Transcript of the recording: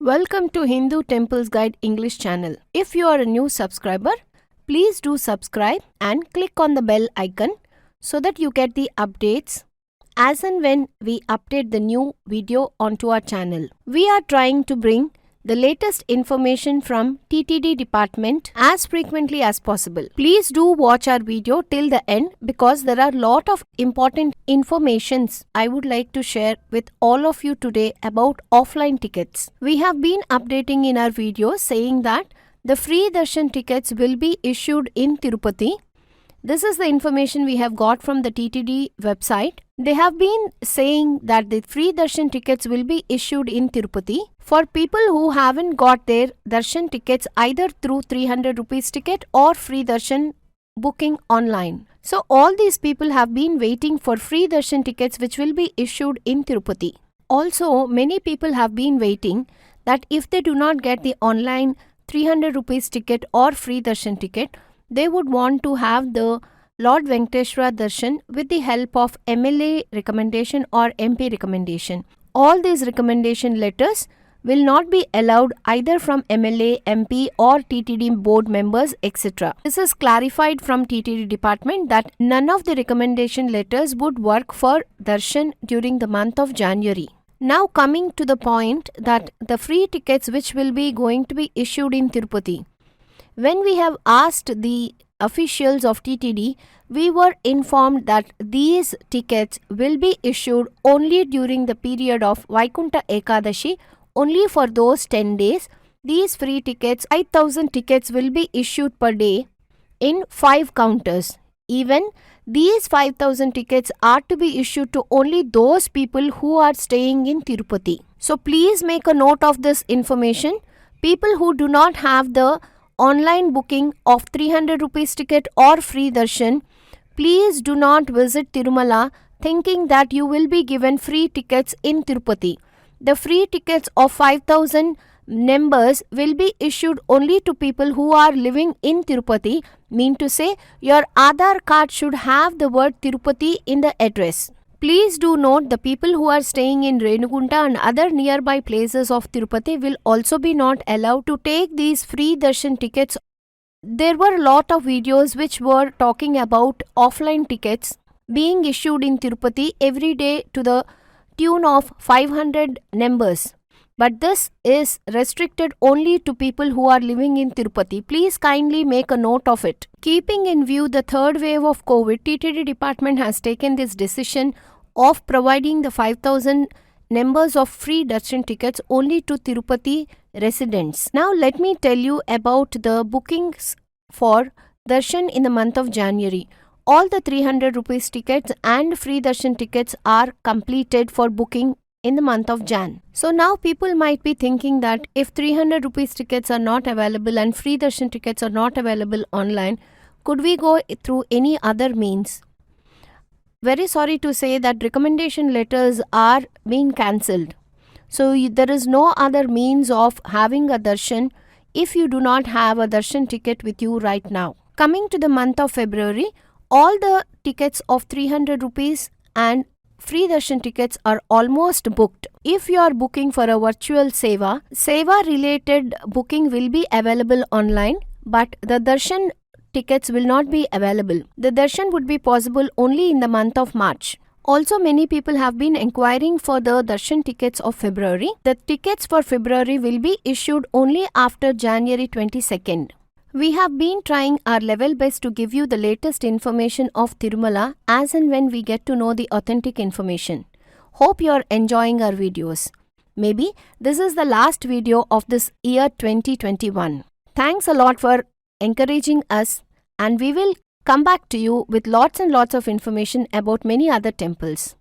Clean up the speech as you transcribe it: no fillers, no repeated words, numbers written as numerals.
Welcome to Hindu Temples Guide English channel. If you are a new subscriber, please do subscribe and click on the bell icon so that you get the updates as and when we update the new video onto our channel. We are trying to bring the latest information from TTD department as frequently as possible. Please do watch our video till the end because there are lot of important informations I would like to share with all of you today about offline tickets. We have been updating in our video saying that the free darshan tickets will be issued in Tirupati. This is the information we have got from the TTD website. They have been saying that the free darshan tickets will be issued in Tirupati for people who haven't got their darshan tickets either through 300 rupees ticket or free darshan booking online. So all these people have been waiting for free darshan tickets which will be issued in Tirupati. Also, many people have been waiting that if they do not get the online 300 rupees ticket or free darshan ticket, they would want to have the Lord Venkateshwara Darshan with the help of MLA recommendation or MP recommendation. All these recommendation letters will not be allowed either from MLA, MP or TTD board members, etc. This is clarified from TTD department that none of the recommendation letters would work for Darshan during the month of January. Now coming to the point that the free tickets which will be going to be issued in Tirupati. When we have asked the officials of TTD, we were informed that these tickets will be issued only during the period of Vaikunta Ekadashi, only for those 10 days. These free tickets, 5,000 tickets will be issued per day in 5 counters. Even these 5,000 tickets are to be issued to only those people who are staying in Tirupati. So please make a note of this information. People who do not have the online booking of 300 rupees ticket or free darshan, please do not visit Tirumala thinking that you will be given free tickets in Tirupati. The free tickets of 5,000 numbers will be issued only to people who are living in Tirupati. Mean to say, your Aadhaar card should have the word Tirupati in the address. Please do note the people who are staying in Renugunta and other nearby places of Tirupati will also be not allowed to take these free darshan tickets. There were a lot of videos which were talking about offline tickets being issued in Tirupati every day to the tune of 500 numbers. But this is restricted only to people who are living in Tirupati. Please kindly make a note of it. Keeping in view the third wave of COVID, TTD department has taken this decision of providing the 5,000 numbers of free darshan tickets only to Tirupati residents. Now let me tell you about the bookings for darshan in the month of January. All the 300 rupees tickets and free darshan tickets are completed for booking in the month of Jan. So now people might be thinking that if 300 rupees tickets are not available and free darshan tickets are not available online, could we go through any other means? Very sorry to say that recommendation letters are being cancelled. So there is no other means of having a darshan if you do not have a darshan ticket with you right now. Coming to the month of February, all the tickets of 300 rupees and free darshan tickets are almost booked. If you are booking for a virtual seva related booking will be available online, but the darshan tickets will not be available. The darshan would be possible only in the month of March. Also, many people have been inquiring for the darshan tickets of February. The tickets for February will be issued only after January 22nd. We have been trying our level best to give you the latest information of Tirumala as and when we get to know the authentic information. Hope you are enjoying our videos. Maybe this is the last video of this year 2021. Thanks a lot for encouraging us, and we will come back to you with lots and lots of information about many other temples.